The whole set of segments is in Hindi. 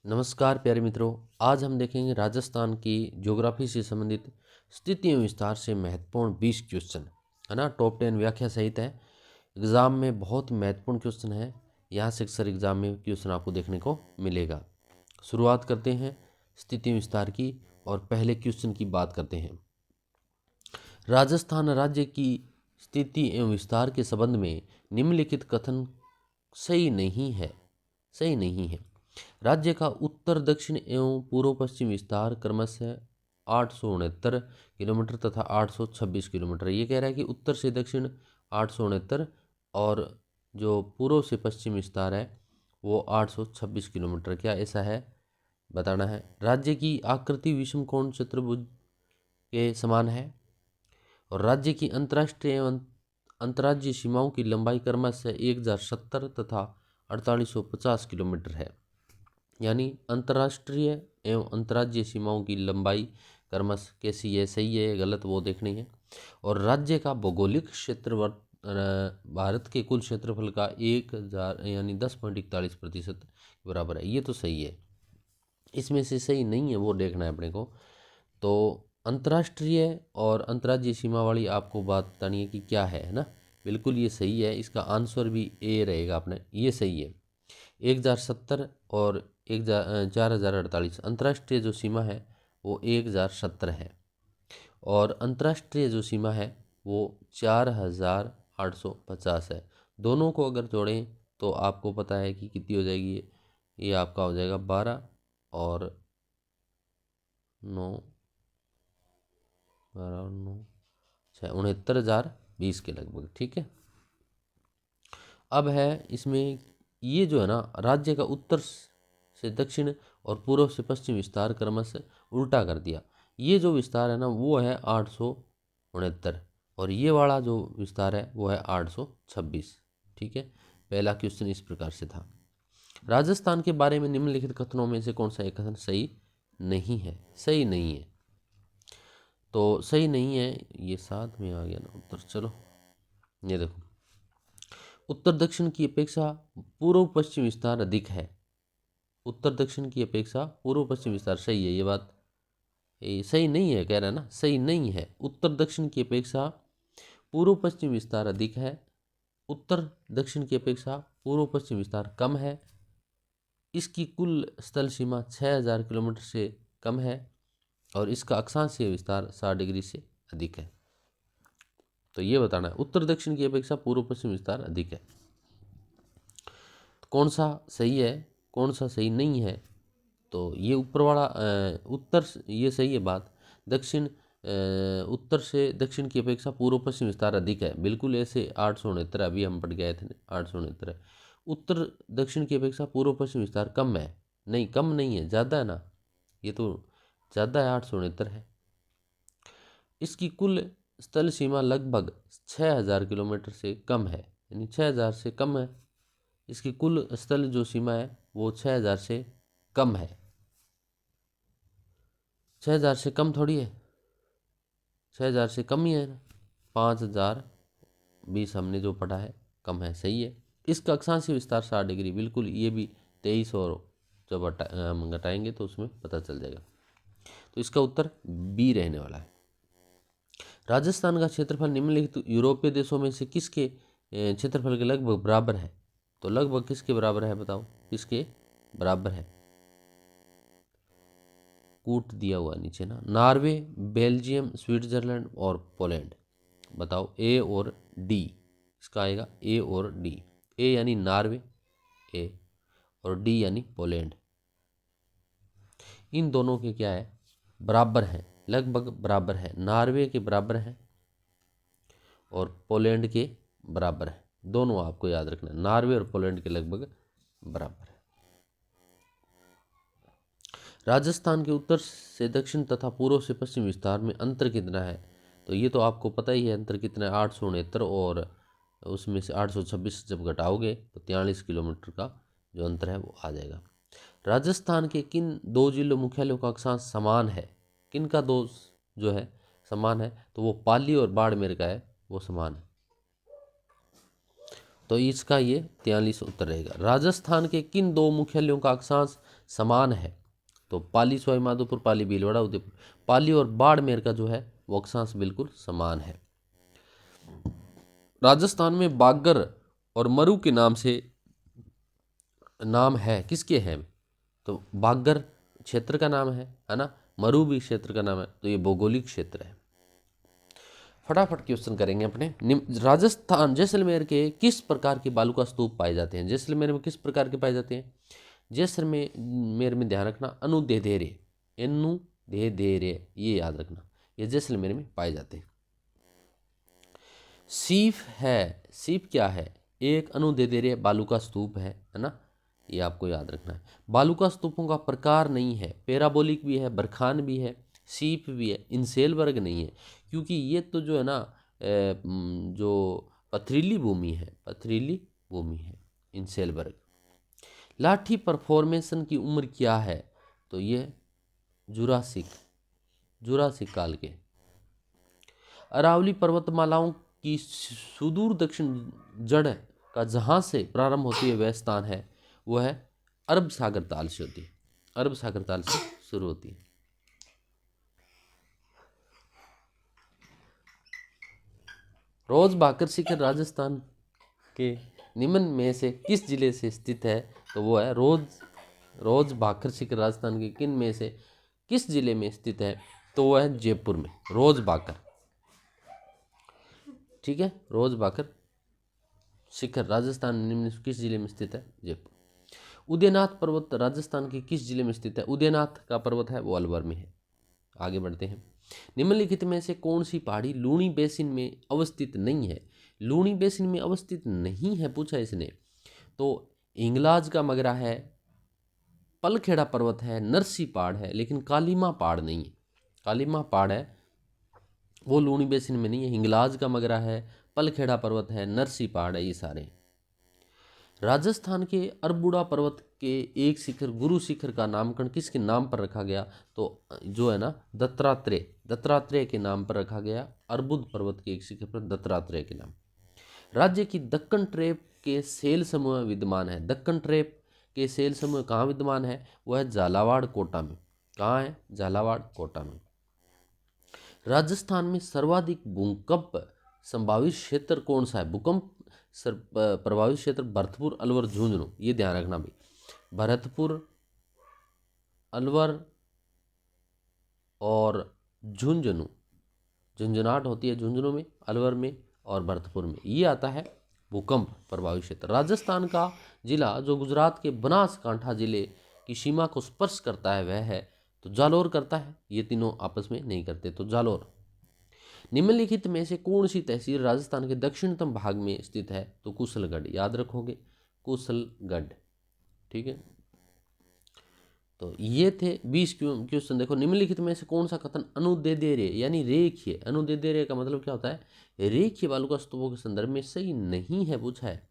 नमस्कार प्यारे मित्रों। आज हम देखेंगे राजस्थान की ज्योग्राफी से संबंधित स्थिति एवं विस्तार से महत्वपूर्ण 20 क्वेश्चन, है ना। टॉप 10 व्याख्या सहित है। एग्जाम में बहुत महत्वपूर्ण क्वेश्चन है। यहाँ से अक्सर एग्जाम में क्वेश्चन आपको देखने को मिलेगा। शुरुआत करते हैं स्थिति एवं विस्तार की और पहले क्वेश्चन की बात करते हैं। राजस्थान राज्य की स्थिति एवं विस्तार के संबंध में निम्नलिखित कथन सही नहीं है। राज्य का उत्तर दक्षिण एवं पूर्व पश्चिम विस्तार क्रमशः 869 किलोमीटर तथा 826 किलोमीटर। ये कह रहा है कि उत्तर से दक्षिण 869 और जो पूर्व से पश्चिम विस्तार है वो 826 किलोमीटर। क्या ऐसा है, बताना है। राज्य की आकृति विषम कोण चतुर्भुज के समान है और राज्य की अंतर्राष्ट्रीय एवं अंतर्राज्यीय सीमाओं की लंबाई क्रमशः 1070 तथा 4850 किलोमीटर है। यानी अंतर्राष्ट्रीय एवं अंतर्राज्यीय सीमाओं की लंबाई क्रमश कैसी है, सही है गलत, वो देखनी है। और राज्य का भौगोलिक क्षेत्र भारत के कुल क्षेत्रफल का 1000 यानी 10.41% बराबर है। ये तो सही है। इसमें से सही नहीं है वो देखना है अपने को। तो अंतर्राष्ट्रीय और अंतर्राज्यीय सीमा वाली आपको बात बतानी है कि क्या है ना। बिल्कुल ये सही है। इसका आंसर भी ए रहेगा अपने, ये सही है। 1070 और 4048 अंतर्राष्ट्रीय जो सीमा है वो 1070 है और अंतर्राष्ट्रीय जो सीमा है वो 4850 है। दोनों को अगर जोड़ें तो आपको पता है कि कितनी हो जाएगी। ये आपका हो जाएगा 12 और 9, 69,020 के लगभग, ठीक है। अब है इसमें ये जो है ना, राज्य का उत्तर से दक्षिण और पूर्व से पश्चिम विस्तार क्रमशः उल्टा कर दिया। ये जो विस्तार है ना वो है 869 और ये वाला जो विस्तार है वो है 826, ठीक है। पहला क्वेश्चन इस प्रकार से था। राजस्थान के बारे में निम्नलिखित कथनों में से कौन सा एक कथन सही नहीं है? सही नहीं है, तो सही नहीं है ये साथ में आ गया ना उत्तर। चलो ये देखो, उत्तर दक्षिण की अपेक्षा पूर्व पश्चिम विस्तार अधिक है। उत्तर दक्षिण की अपेक्षा पूर्व पश्चिम विस्तार, सही है ये बात। ये सही नहीं है कह रहा है ना, सही नहीं है। उत्तर दक्षिण की अपेक्षा पूर्व पश्चिम विस्तार अधिक है। उत्तर दक्षिण की अपेक्षा पूर्व पश्चिम विस्तार कम है। इसकी कुल स्थल सीमा 6000 किलोमीटर से कम है और इसका अक्षांशीय विस्तार 60 डिग्री से अधिक है। तो ये बताना है, उत्तर दक्षिण की अपेक्षा पूर्व पश्चिम विस्तार अधिक है। तो कौन सा सही है, कौन सा सही नहीं है? तो ये ऊपर वाला उत्तर ये सही है बात। दक्षिण उत्तर से दक्षिण की अपेक्षा पूर्व पश्चिम विस्तार अधिक है, बिल्कुल ऐसे 869 अभी हम पढ़ गए थे 869 है। उत्तर दक्षिण की अपेक्षा पूर्व पश्चिम विस्तार कम है, नहीं कम नहीं है, ज़्यादा है ना, ये तो ज़्यादा है, 869 है। इसकी कुल स्थल सीमा लगभग 6000 किलोमीटर से कम है, यानी 6000 से कम है। इसकी कुल स्थल जो सीमा है वो 6000 से कम है। 6000 से कम थोड़ी है, 6000 से कम ही है ना। 5020 हमने जो पढ़ा है कम है, सही है। इसका अक्षांशीय विस्तार 60 डिग्री, बिल्कुल ये भी 23 और जब हम घटाएंगे तो उसमें पता चल जाएगा। तो इसका उत्तर बी रहने वाला है। राजस्थान का क्षेत्रफल निम्नलिखित यूरोपीय देशों में से किसके क्षेत्रफल के लगभग बराबर है? तो लगभग किसके बराबर है बताओ, किसके बराबर है? कूट दिया हुआ नीचे ना, नॉर्वे, बेल्जियम, स्विट्जरलैंड और पोलैंड। बताओ ए और डी, इसका आएगा ए और डी। ए यानी नॉर्वे, ए, और डी यानी पोलैंड। इन दोनों के क्या है, बराबर है, लगभग बराबर है। नॉर्वे के बराबर है और पोलैंड के बराबर है। दोनों आपको याद रखना है, नॉर्वे और पोलैंड के लगभग बराबर है। राजस्थान के उत्तर से दक्षिण तथा पूर्व से पश्चिम विस्तार में अंतर कितना है? तो ये तो आपको पता ही है, अंतर कितना है, 869 और उसमें से 826 जब घटाओगे तो 43 किलोमीटर का जो अंतर है वो आ जाएगा। राजस्थान के किन दो जिलों मुख्यालयों का अक्षांश समान है? किन का दो जो है समान है? तो वो पाली और बाड़मेर का है, वो समान है। तो इसका ये 43 उत्तर रहेगा। राजस्थान के किन दो मुख्यालयों का अक्षांश समान है? तो पाली सवाई माधोपुर, पाली भीलवाड़ा, उदयपुर। पाली और बाड़मेर का जो है वो अक्षांश बिल्कुल समान है। राजस्थान में बागर और मरु के नाम से नाम है, किसके हैं? तो बागर क्षेत्र का नाम है ना, मरु भी क्षेत्र का नाम है, तो ये भौगोलिक क्षेत्र है। फटाफट क्वेश्चन करेंगे अपने। राजस्थान जैसलमेर के किस प्रकार के बालू का स्तूप पाए जाते हैं? जैसलमेर में किस प्रकार के पाए जाते हैं? जैसलमेर में ध्यान रखना, अनुदेधेरे, अनुदेधेरे, ये याद रखना, ये जैसलमेर में पाए जाते हैं। सीफ है, सीफ क्या है? एक अनुदेधेरे बालू का स्तूप है ना, ये आपको याद रखना है। बालू का स्तूपों का प्रकार नहीं है, पैराबोलिक भी है, बरखान भी है, सीप भी है, इंसेलबर्ग नहीं है, क्योंकि ये तो जो है ना जो पथरीली भूमि है, पथरीली भूमि है इंसेलबर्ग। लाठी परफॉर्मेशन की उम्र क्या है? तो ये जुरासिक काल के। अरावली पर्वतमालाओं की सुदूर दक्षिण जड़ का जहाँ से प्रारंभ होती है वह स्थान है, वो है अरब सागर ताल से होती है, अरब सागर ताल से शुरू होती है। रोज भाकर शिखर राजस्थान के निम्न में से किस जिले से स्थित है? तो वो है रोज भाकर शिखर राजस्थान के किन में से किस जिले में स्थित है? तो वो है जयपुर में, रोज भाकर। ठीक है, रोज भाकर शिखर राजस्थान निम्न किस जिले में स्थित है? जयपुर। उदयनाथ पर्वत राजस्थान के किस जिले में स्थित है? उदयनाथ का पर्वत है वो अलवर में है। आगे बढ़ते हैं। निम्नलिखित में से कौन सी पहाड़ी लूणी बेसिन में अवस्थित नहीं है? लूणी बेसिन में अवस्थित नहीं है पूछा इसने, तो हिंगलाज का मगरा है, पलखेड़ा पर्वत है, नरसी पहाड़ है, लेकिन कालीमा पहाड़ नहीं है। कालीमा पहाड़ है वो लूणी बेसिन में नहीं है। हिंगलाज का मगरा है, पलखेड़ा पर्वत है, नरसी पहाड़ है, ये सारे। राजस्थान के अरबुड़ा पर्वत के एक शिखर गुरु शिखर का नामकरण किसके नाम पर रखा गया? तो जो है ना दत्तात्रेय के नाम पर रखा गया। अरबुद पर्वत के एक शिखर पर दत्तात्रेय के नाम। राज्य की दक्कन ट्रेप के सेल समूह विद्यमान है। दक्कन ट्रेप के सेल समूह कहाँ विद्यमान है? वह है झालावाड़ कोटा में। कहाँ है? झालावाड़ कोटा में। राजस्थान में सर्वाधिक भूकंप संभावित क्षेत्र कौन सा है? भूकंप प्रभावित क्षेत्र भरतपुर, अलवर, झुंझुनू, ये ध्यान रखना भाई। भरतपुर, अलवर और झुंझुनू, झुंझुनाहट होती है झुंझुनू में, अलवर में और भरतपुर में, ये आता है भूकंप प्रभावित क्षेत्र। राजस्थान का जिला जो गुजरात के बनासकांठा जिले की सीमा को स्पर्श करता है वह है, तो जालोर करता है। ये तीनों आपस में नहीं करते, तो जालोर। निम्नलिखित में से कौन सी तहसील राजस्थान के दक्षिणतम भाग में स्थित है? तो कुशलगढ़, याद रखोगे, कुशलगढ़। ठीक है, तो ये थे 20 क्वेश्चन। देखो, निम्नलिखित में से कौन सा कथन अनुदेदेरे यानी रेखीय, अनुदेदेरे का मतलब क्या होता है? रेखीय बालू स्तूपों के संदर्भ में सही नहीं है पूछा है।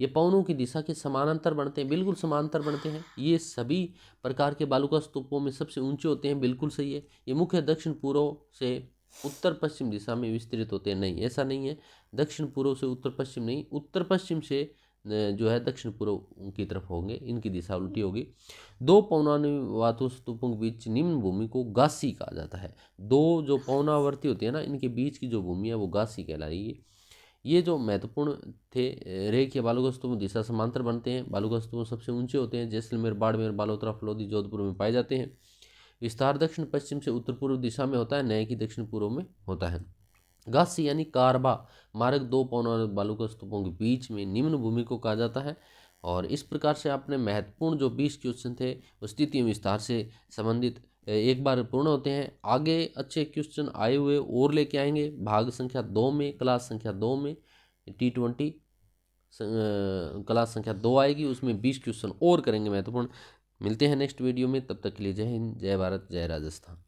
ये पवनों की दिशा के समानांतर बनते हैं, बिल्कुल समांतर बनते हैं। ये सभी प्रकार के बालू स्तूपों में सबसे ऊंचे होते हैं, बिल्कुल सही है। ये मुख्य दक्षिण पूर्व से उत्तर पश्चिम दिशा में विस्तृत होते हैं, नहीं, ऐसा नहीं है। दक्षिण पूर्व से उत्तर पश्चिम नहीं, उत्तर पश्चिम से जो है दक्षिण पूर्व की तरफ होंगे, इनकी दिशा उल्टी होगी। दो पवनानुवातु स्तूपों के बीच निम्न भूमि को गासी कहा जाता है। दो जो पवनावर्ती होती है ना, इनके बीच की जो भूमि है वो गासी कहलाएगी। ये जो महत्वपूर्ण थे रेखीय बालू स्तूप दिशा समांतर बनते हैं। बालू स्तूप सबसे ऊंचे होते हैं, जैसलमेर, बाड़मेर, बालोतरा, फलोदी, जोधपुर में पाए जाते हैं। विस्तार दक्षिण पश्चिम से उत्तर पूर्व दिशा में होता है, नए की दक्षिण पूर्व में होता है। गासी यानी कारबा मार्ग दो पवनार बालू स्तूपों के बीच में निम्न भूमि को कहा जाता है। और इस प्रकार से आपने महत्वपूर्ण जो 20 क्वेश्चन थे वो स्थिति विस्तार से संबंधित एक बार पूर्ण होते हैं। आगे अच्छे क्वेश्चन आए हुए और लेके आएंगे भाग संख्या 2 में, क्लास संख्या 2 में T20 क्लास संख्या 2 आएगी, उसमें 20 क्वेश्चन और करेंगे महत्वपूर्ण। मिलते हैं नेक्स्ट वीडियो में, तब तक के लिए जय हिंद, जय भारत, जय राजस्थान।